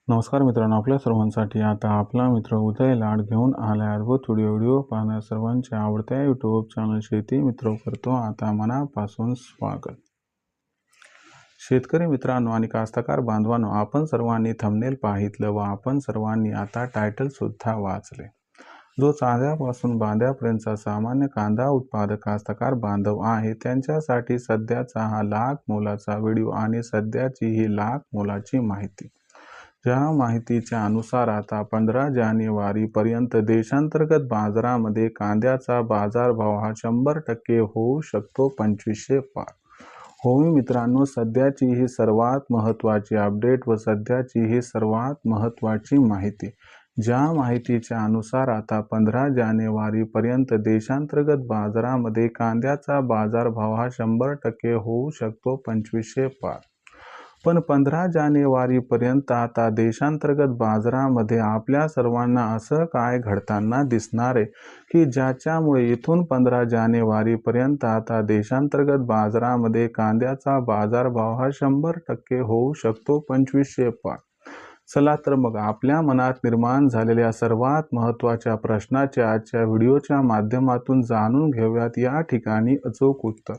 नमस्कार मित्रांनो, आपल्या सर्वांसाठी आता आपला मित्र उदय लाड घेऊन आलाय अद्भुत व्हिडिओ पाहण्या सर्वांच्या आवडत्या यूट्यूब चॅनल शेती मित्र करतो आता मनापासून स्वागत। शेतकरी मित्रांनो आणि कास्तकार बांधवांनो, आपण सर्वांनी थंबनेल पाहितलं व आपण सर्वांनी आता टायटल सुद्धा वाचले। जो चांद्यापासून बांध्यापर्यंतचा सामान्य कांदा उत्पादक कास्तकार बांधव आहे त्यांच्यासाठी सध्याचा हा लाख मोलाचा व्हिडिओ आणि सध्याची ही लाख मोलाची माहिती। ज्या माहितीच्या अनुसार आता 15 जानेवारी पर्यंत देशांतर्गत बाजारामध्ये कांद्याचा बाजारभाव हा 100% होऊ शकतो 2500 पार। हो मित्रांनो, सध्याची ही सर्वात महत्त्वाची अपडेट व सध्याची ही सर्वात महत्त्वाची माहिती। ज्या माहितीच्या अनुसार आता 15 जानेवारी पर्यंत देशांतर्गत बाजारामध्ये कांद्याचा बाजारभाव हा 100% होऊ शकतो 2500 पार। पण 15 जानेवारी पर्यंत आता देशांतर्गत बाजारामध्ये आपल्या सर्वांना असं काय घडताना दिसणार आहे की ज्याच्यामुळे इथून 15 जानेवारी पर्यंत आता देशांतर्गत बाजारामध्ये कांद्याचा बाजारभाव हा 100% होऊ शकतो 2500 पार। चला तर मग आपल्या मनात निर्माण झालेल्या सर्वात महत्त्वाच्या प्रश्नाचे आजच्या व्हिडिओच्या माध्यमातून जाणून घेऊयात या ठिकाणी अचूक उत्तर।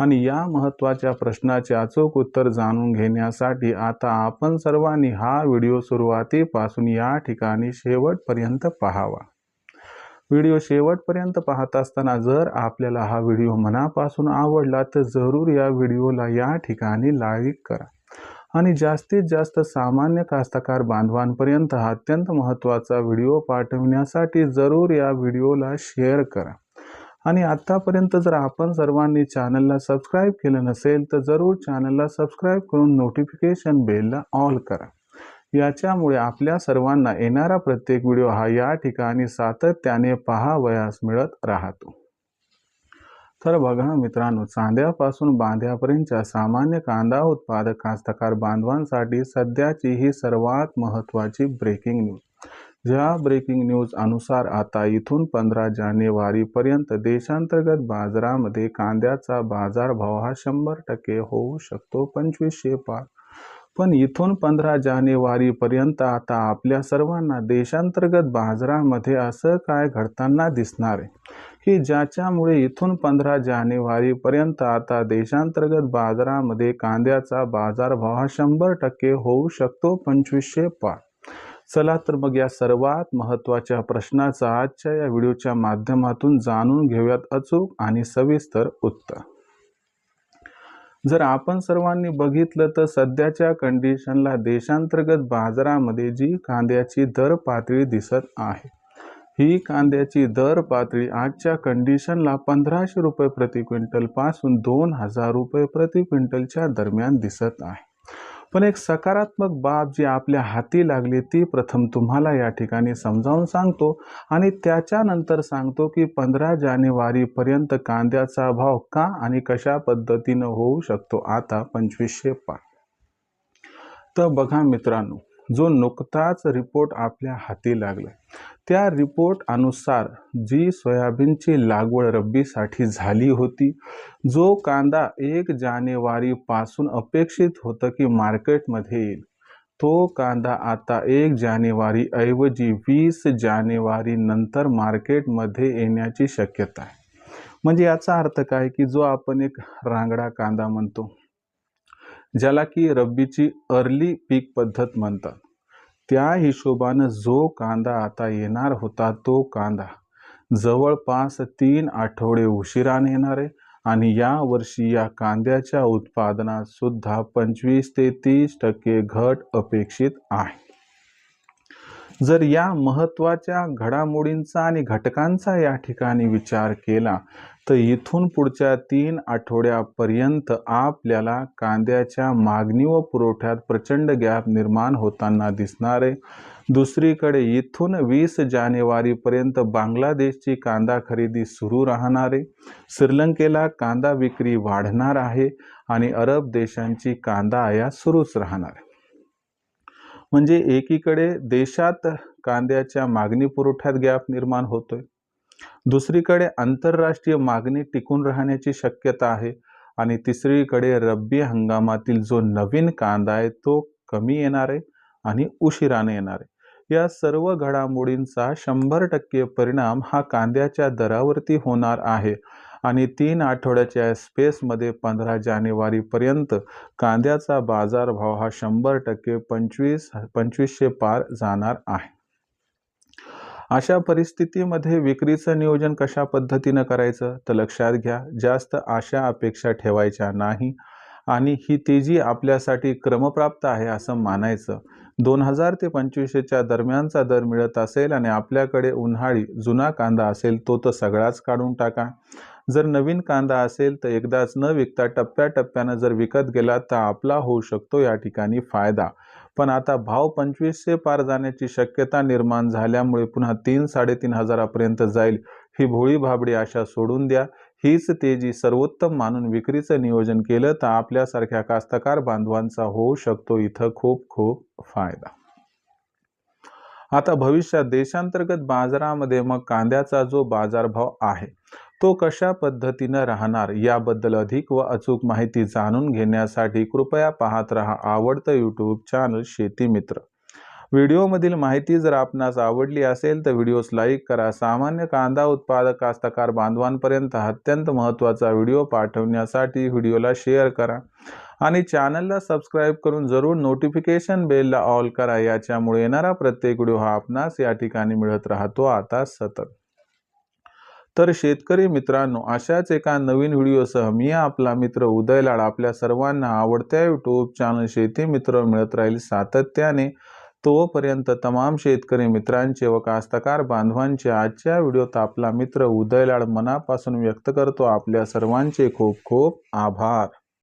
आणि या महत्त्वाच्या प्रश्नाचे अचूक उत्तर जाणून घेण्यासाठी आता आपण सर्वांनी हा व्हिडिओ सुरुवातीपासून या ठिकाणी शेवटपर्यंत पाहावा। व्हिडिओ शेवटपर्यंत पाहत असताना जर आपल्याला हा व्हिडिओ मनापासून आवडला तर जरूर या व्हिडिओला या ठिकाणी लाईक करा आणि जास्तीत जास्त सामान्य कास्तकार बांधवांपर्यंत हा अत्यंत महत्त्वाचा व्हिडिओ पाठविण्यासाठी जरूर या व्हिडिओला शेअर करा। आणि आतापर्यंत जर आपण सर्वांनी चॅनलला सबस्क्राईब केलं नसेल तर जरूर चॅनलला सबस्क्राईब करून नोटिफिकेशन बेलला ऑल करा। याच्यामुळे आपल्या सर्वांना येणारा प्रत्येक व्हिडिओ हा या ठिकाणी सातत्याने पाहावयास मिळत राहतो। तर बघा मित्रांनो, चांद्यापासून बांध्यापर्यंतच्या सामान्य कांदा उत्पादक कास्तकार बांधवांसाठी सध्याची ही सर्वात महत्त्वाची ब्रेकिंग न्यूज। ज्या ब्रेकिंग न्यूज अनुसार आता इथून 15 जानेवारी पर्यंत देशांतर्गत बाजारामध्ये कांद्याचा बाजारभाव हा 100% होऊ शकतो 2500 पार। पण इथून 15 जानेवारी पर्यंत आता आपल्या सर्वांना देशांतर्गत बाजारामध्ये असं काय घडताना दिसणार आहे की ज्याच्यामुळे इथून 15 जानेवारी पर्यंत आता देशांतर्गत बाजारामध्ये कांद्याचा बाजारभाव हा 100% होऊ शकतो 2500 पार। चला तर मग या सर्वात महत्त्वाच्या प्रश्नाचं आजच्या या व्हिडिओच्या माध्यमातून जाणून घेऊयात अचूक आणि सविस्तर उत्तर। जर आपण सर्वांनी बघितलं तर सध्याच्या कंडिशनला देशांतर्गत बाजारामध्ये जी कांद्याची दर पातळी दिसत आहे ही कांद्याची दर पातळी आजच्या कंडिशनला 1500 रुपये प्रति क्विंटल पासून 2000 रुपये प्रति क्विंटलच्या दरम्यान दिसत आहे। पण एक सकारात्मक बाब जी आपल्या हाती लागली ती प्रथम तुम्हाला या ठिकाणी समजावून सांगतो आणि त्याच्यानंतर सांगतो की 15 जानेवारी पर्यंत कांद्याचा भाव का आणि कशा पद्धतीने होऊ शकतो आता 2500 पार। तर बघा मित्रांनो, जो नुकताच रिपोर्ट आपल्या हाती लागला त्या रिपोर्ट अनुसार जी सोयाबीनची लागवड रब्बीसाठी झाली होती, जो कांदा 1 जानेवारी पासून अपेक्षित होतं की मार्केटमध्ये येईल, तो कांदा आता 1 जानेवारी ऐवजी 20 जानेवारी नंतर मार्केटमध्ये येण्याची शक्यता आहे। म्हणजे याचा अर्थ काय की जो आपण एक रांगडा कांदा म्हणतो ज्याला की रब्बीची अर्ली पीक पद्धत म्हणतात, त्या हिशोबानं जो कांदा आता येणार होता तो कांदा जवळपास 3 आठवडे उशिराने येणार आहे आणि या वर्षी या कांद्याच्या उत्पादनात सुद्धा 25 ते 30% घट अपेक्षित आहे। जर या महत्त्वाच्या घडामोडींचा आणि घटकांचा या ठिकाणी विचार केला तर इथून पुढच्या 3 आठवड्यापर्यंत आपल्याला कांद्याच्या मागणी व पुरवठ्यात प्रचंड गॅप निर्माण होताना दिसणार आहे। दुसरीकडे इथून 20 जानेवारीपर्यंत बांगलादेशची कांदा खरेदी सुरू राहणार आहे, श्रीलंकेला कांदा विक्री वाढणार आहे आणि अरब देशांची कांदा आयात सुरूच राहणार आहे। म्हणजे एकीकडे देशात कांद्याच्या मागणी पुरवठ्यात गॅप निर्माण होतोय, दुसरीकडे आंतरराष्ट्रीय मागणी टिकून राहण्याची शक्यता आहे आणि तिसरीकडे रब्बी हंगामातील जो नवीन कांदा आहे तो कमी येणार आहे आणि उशिराने येणार आहे। या सर्व घडामोडींचा 100% परिणाम हा कांद्याच्या दरावरती होणार आहे आणि 3 आठवड्याच्या स्पेसमध्ये 15 जानेवारीपर्यंत कांद्याचा बाजारभाव हा 100% 2500 पार जाणार आहे। अशा परिस्थितीमध्ये विक्रीचं नियोजन कशा पद्धतीनं करायचं तर लक्षात घ्या, जास्त आशा अपेक्षा ठेवायच्या नाही आणि ही तेजी आपल्यासाठी क्रमप्राप्त आहे असं मानायचं। 2000 ते 2500च्या दरम्यानचा दर मिळत असेल आणि आपल्याकडे उन्हाळी जुना कांदा असेल तो तर सगळाच काढून टाका। जर नवीन कांदा असेल तर एकदाच न विकता टप्प्याटप्प्यानं जर विकत गेला तर आपला होऊ शकतो या ठिकाणी फायदा। पण आता भाव 2500 पार जाण्याची शक्यता निर्माण झाल्यामुळे पुन्हा 3-3.5 हजारापर्यंत जाईल ही भोळी भाबडी आशा सोडून द्या। हीच तेजी सर्वोत्तम मानून विक्रीचं नियोजन केलं तर आपल्यासारख्या कास्तकार बांधवांचा होऊ शकतो इथं खूप खूप फायदा। आता भविष्यात देशांतर्गत बाजारामध्ये मग कांद्याचा जो बाजारभाव आहे तो कशा पद्धतीनं राहणार याबद्दल अधिक व अचूक माहिती जाणून घेण्यासाठी कृपया पाहत रहा आवडतं यूट्यूब चॅनल शेती मित्र। व्हिडिओमधील माहिती जर आपणास आवडली असेल तर व्हिडिओस लाईक करा। सामान्य कांदा उत्पादक कास्तकार बांधवांपर्यंत अत्यंत महत्त्वाचा व्हिडिओ पाठवण्यासाठी व्हिडिओला शेअर करा आणि चॅनलला सबस्क्राईब करून जरूर नोटिफिकेशन बेलला ऑल करा। याच्यामुळे येणारा प्रत्येक व्हिडिओ हा आपणास या ठिकाणी मिळत राहतो आता सतत। तर शेतकरी मित्रांनो, अशाच एका नवीन व्हिडिओसह मी आपला मित्र उदय लाड आपल्या सर्वांना आवडत्या यूट्यूब चॅनल शेती मित्र मिळत राहील सातत्याने। तोपर्यंत तमाम शेतकरी मित्रांचे व कास्तकार बांधवांचे आजच्या व्हिडिओत आपला मित्र उदय लाड मनापासून व्यक्त करतो आपल्या सर्वांचे खूप खूप आभार।